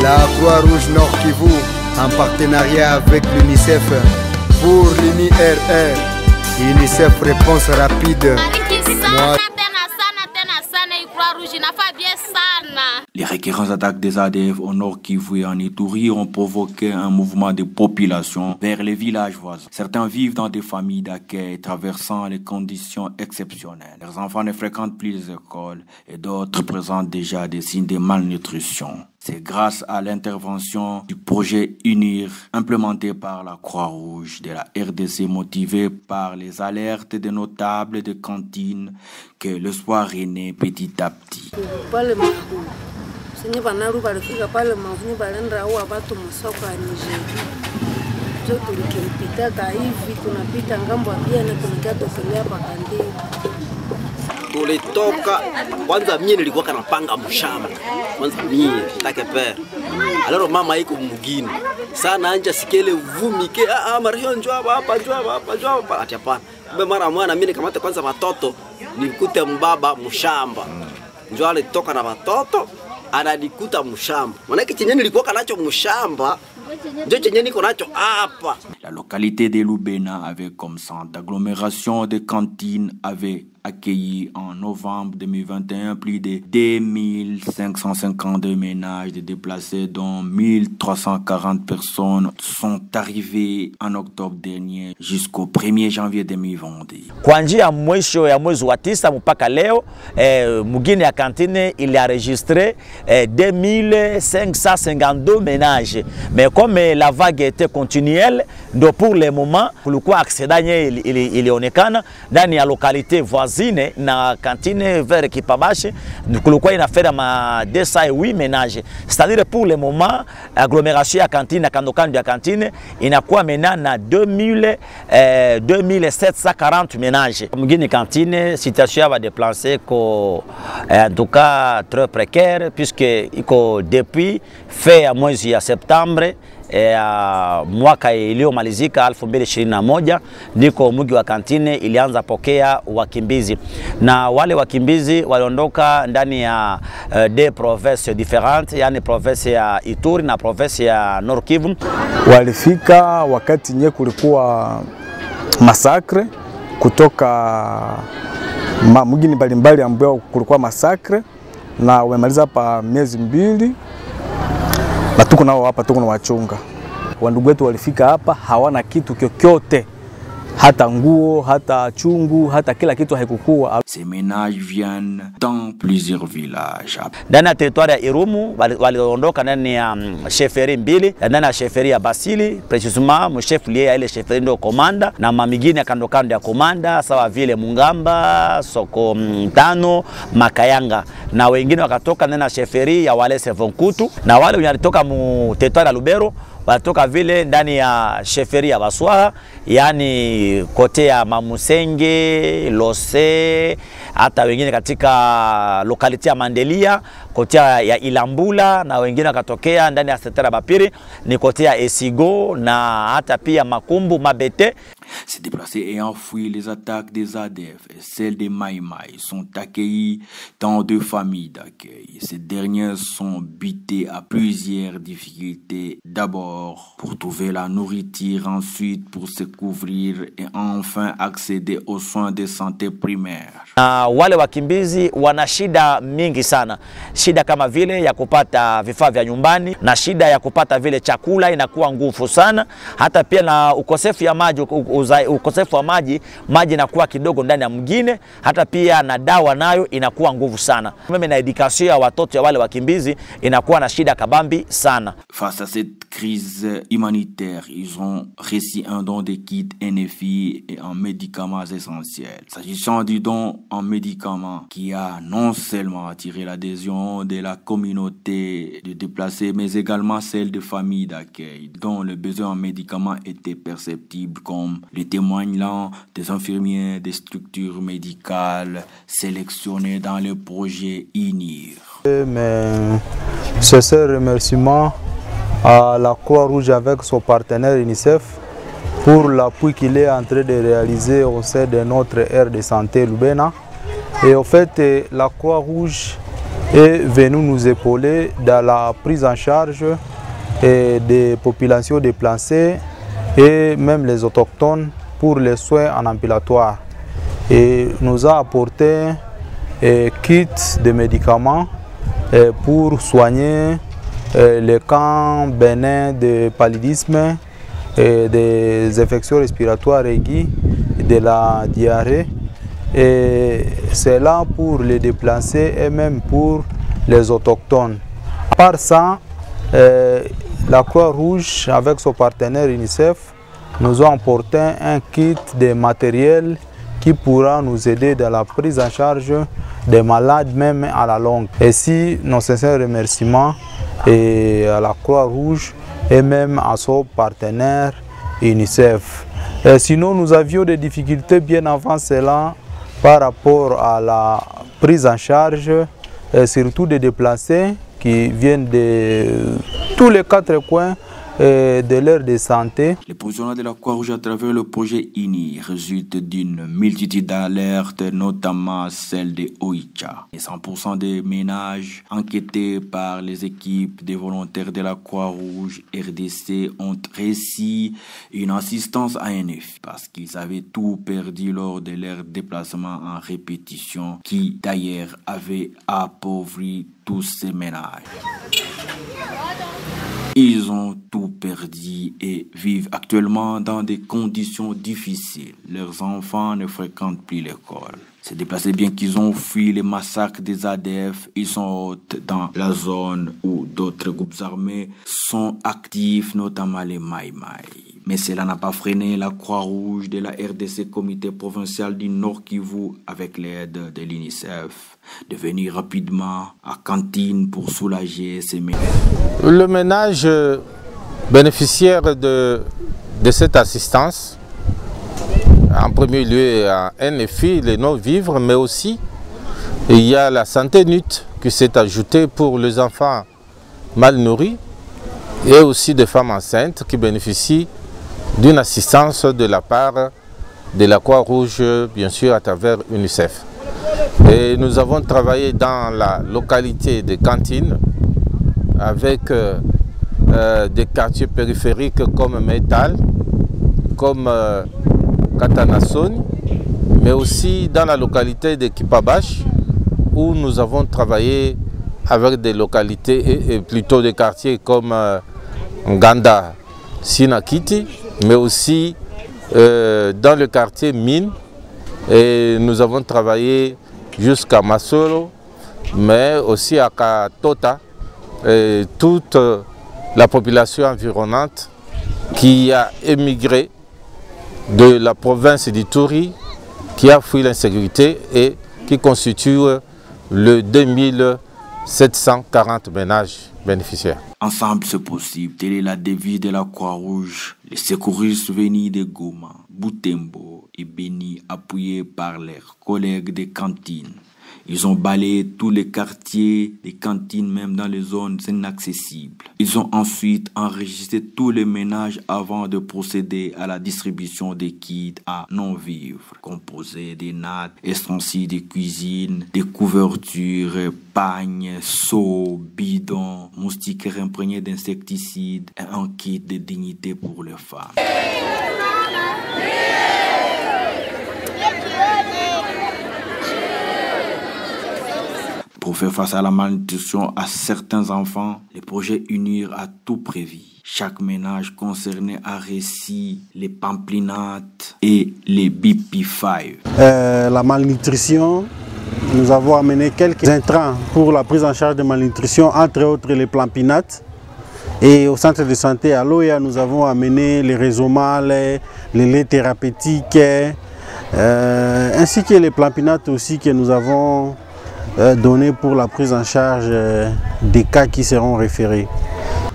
La Croix-Rouge Nord Kivu, en partenariat avec l'UNICEF, pour l'UNIRR, UNICEF réponse rapide. Les récurrences attaques des ADF au Nord Kivu et en Ituri ont provoqué un mouvement de population vers les villages voisins. Certains vivent dans des familles d'accueil traversant les conditions exceptionnelles. Leurs enfants ne fréquentent plus les écoles et d'autres présentent déjà des signes de malnutrition. C'est grâce à l'intervention du projet UNIR implémenté par la Croix-Rouge de la RDC, motivé par les alertes des notables de cantines, que l'espoir est né petit à petit. Tulitoka kwanza, mimi nilikuwa kanapanga mshamba kwanza, mimi take pere aloro mama iko mugini sana anja sikele vumike mario njoo hapa ati hapana. Kumbe mara mwana mimi nikamata kwanza watoto nikute mbaba mshamba, njoo alitoka na watoto anadikuta mshamba, maana chenye nilikuwa kanacho mshamba ndio chenye niko nacho hapa. La localité de Lubena avait comme centre d'agglomération de cantines avait accueilli en novembre 2021 plus de 2552 ménages de déplacés, dont 1340 personnes sont arrivées en octobre dernier jusqu'au 1er janvier 2022. Kuanzia mwisho ya mwezi wa 9 mpaka leo mugini ya kantine il a enregistré 2552 ménages. Mais comme la vague était continuelle, donc pour le moment kulikuwa accident ilionekana ndani ya localité voisine na kantine vers Kipabashi, kulikuwa inafera ma 208 ménages. C'est-à-dire pour le moment agglomération ya kantine na kandokando ya kantine inakuwa mena na 2740 ménages. Mugini kantine situation va déplacer ko en tout cas très précaire, puisque iko depuis fin ya mwezi ya Septembre mwaka iliyomalizika 2021 ndiko mugi wa kantine ilianza pokea wakimbizi, na wale wakimbizi waliondoka ndani ya des provinces différentes, yani province ya Ituri na province ya Nord Kivu. Walifika wakati nye kulikuwa masakre kutoka mugini mbalimbali ambao kulikuwa masakre, na wamemaliza hapa miezi 2 na tuko nao hapa, tuko na wachunga. Wandugu wetu walifika hapa hawana kitu kyokyote, hata nguo, hata chungu, hata kila kitu haikukuwa. Ces ménages viennent dans plusieurs villages. Ndani ya territoire ya Irumu waliondoka ndani ya chefferie mbili, ndani ya chefferie ya Basili, précisément mu chef lié ya ile chefferie ndio komanda, na mamigine kando kando ya komanda sawa vile Mungamba, Soko Mtano, Makayanga, na wengine wakatoka ndani ya chefferie ya Walese Vonkutu, na wale walitoka mu territoire ya Lubero walitoka vile ndani ya chefferie ya Baswaha, yani kote ya Mamusenge, Lose, hata wengine katika lokalite ya Mandelia, kote ya Ilambula, na wengine wakatokea ndani ya Setera Bapiri ni kote ya Esigo, na hata pia Makumbu, Mabete. Ces déplacés ayant fui les attaques des ADF et celles des Maïmaï sont accueillis dans 2 familles d'accueil. Ces dernières sont butées à plusieurs difficultés. D'abord pour trouver la nourriture, ensuite pour se couvrir et enfin accéder aux soins de santé primaires. Wale wakimbizi wana shida mingi sana. Shida kama vile ya kupata vifaa vya nyumbani, na shida ya kupata vile chakula inakuwa nguvu sana. Hata pia na ukosefu ya maji, ukosefu wa maji inakuwa kidogo ndani ya mgine, hata pia na dawa nayo inakuwa nguvu sana. Mimi na education ya watoto ya wale wakimbizi inakuwa na shida kabambi sana. Face à cette crise humanitaire, ils ont reçu un don de kits NFI et en médicaments essentiels. S'agissant du don en médicaments qui a non seulement attiré l'adhésion de la communauté de déplacés, mais également celle de familles d'accueil, dont le besoin en médicaments était perceptible, comme le témoignent là des infirmiers des structures médicales sélectionnées dans le projet UNIR. Mes sincères remerciements à la Croix-Rouge avec son partenaire UNICEF pour l'appui qu'il est en train de réaliser au sein de notre aire de santé Lubena. Et en fait, la Croix-Rouge est venu nous épauler dans la prise en charge des populations déplacées et même les autochtones pour les soins en ambulatoire. Et nous a apporté kits de médicaments pour soigner les camps bénins de paludisme, des infections respiratoires aiguës, de la diarrhée. Et c'est là pour les déplacés et même pour les autochtones. À part ça, la Croix-Rouge, avec son partenaire UNICEF, nous a apporté un kit de matériel qui pourra nous aider dans la prise en charge des malades, même à la longue. Et si nos sincères remerciements à la Croix-Rouge et même à son partenaire UNICEF. Sinon, nous avions des difficultés bien avant cela par rapport à la prise en charge, surtout des déplacés qui viennent de tous les 4 coins de l'aire de santé. Les positionnements de la Croix-Rouge à travers le projet INI résultent d'une multitude d'alertes, notamment celle de Oicha. Et 100% des ménages enquêtés par les équipes des volontaires de la Croix-Rouge RDC ont réussi une assistance à NF parce qu'ils avaient tout perdu lors de leur déplacement en répétition qui d'ailleurs avait appauvri tous ces ménages. Ils ont tout perdu et vivent actuellement dans des conditions difficiles. Leurs enfants ne fréquentent plus l'école. Ces déplacés, bien qu'ils ont fui les massacres des ADF, ils sont dans la zone où d'autres groupes armés sont actifs, notamment les Maïmaï. Mais cela n'a pas freiné la Croix-Rouge de la RDC, comité provincial du Nord Kivu, avec l'aide de l'UNICEF, de venir rapidement à Cantine pour soulager ces ménages. Le ménage bénéficiaire de cette assistance, en premier lieu à NFI, les non-vivres, mais aussi il y a la santé NUT qui s'est ajoutée pour les enfants mal nourris et aussi des femmes enceintes qui bénéficient d'une assistance de la part de la Croix-Rouge, bien sûr, à travers UNICEF. Et nous avons travaillé dans la localité de Cantine avec des quartiers périphériques comme Métal, comme Katanasoni, mais aussi dans la localité de Kipabash, où nous avons travaillé avec des localités et plutôt des quartiers comme Nganda, Sinakiti, mais aussi dans le quartier Mine. Et nous avons travaillé jusqu'à Masolo, mais aussi à Katota, et toute la population environnante qui a émigré de la province d'Ituri, qui a fui l'insécurité et qui constitue le 2740 ménages bénéficiaires. Ensemble, c'est possible. Telle est la devise de la Croix-Rouge. Les secouristes venus de Goma, Butembo et Beni, appuyés par leurs collègues des cantines. Ils ont balayé tous les quartiers, les cantines, même dans les zones inaccessibles. Ils ont ensuite enregistré tous les ménages avant de procéder à la distribution des kits à non-vivre, composés des nattes, ustensiles de cuisine, des couvertures, pagnes, seaux, bidons, moustiquaires imprégnés d'insecticides et un kit de dignité pour les femmes. Pour faire face à la malnutrition à certains enfants, le projet UNIR a tout prévu. Chaque ménage concerné a reçu les pamplinates et les BP5. La malnutrition, nous avons amené quelques intrants pour la prise en charge de malnutrition, entre autres les pamplinates. Et au centre de santé à Loya, nous avons amené les rhizomales, les laits thérapeutiques, ainsi que les pamplinates aussi que nous avons donné pour la prise en charge des cas qui seront référés.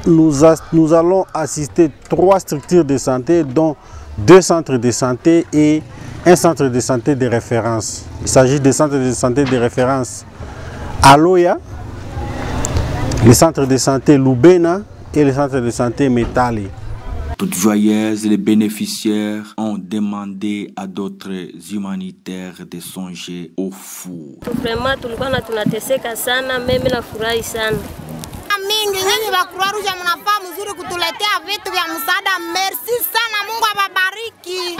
Nous allons assister 3 structures de santé, dont 2 centres de santé et un centre de santé de référence. Il s'agit des centres de santé de référence à Loya, le centre de santé Lubena et le centre de santé Metali. Toutes joyeuses, les bénéficiaires ont demandé à d'autres humanitaires de songer au four. Vraiment tulikuwa tunateseka sana, mimi nafurahi sana. Mingi nyinyi wa Croix Rouge mnafaa mzuri kutuletea vitu vya msaada. Merci sana, Mungu awabariki.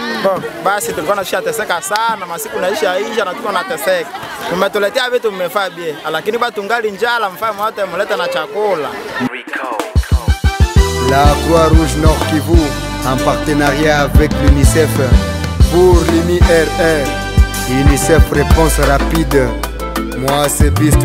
Basi tulikuwa tunateseka sana, masiku naisha na tulikuwa tunateseka. Tumetuletea vitu mmefaa bie, lakini bado tungali njala, mfanye wote mlete na chakula. La Croix-Rouge Nord Kivu, en partenariat avec l'UNICEF, pour l'UNIRR, UNICEF Réponse Rapide. Moi c'est Bist.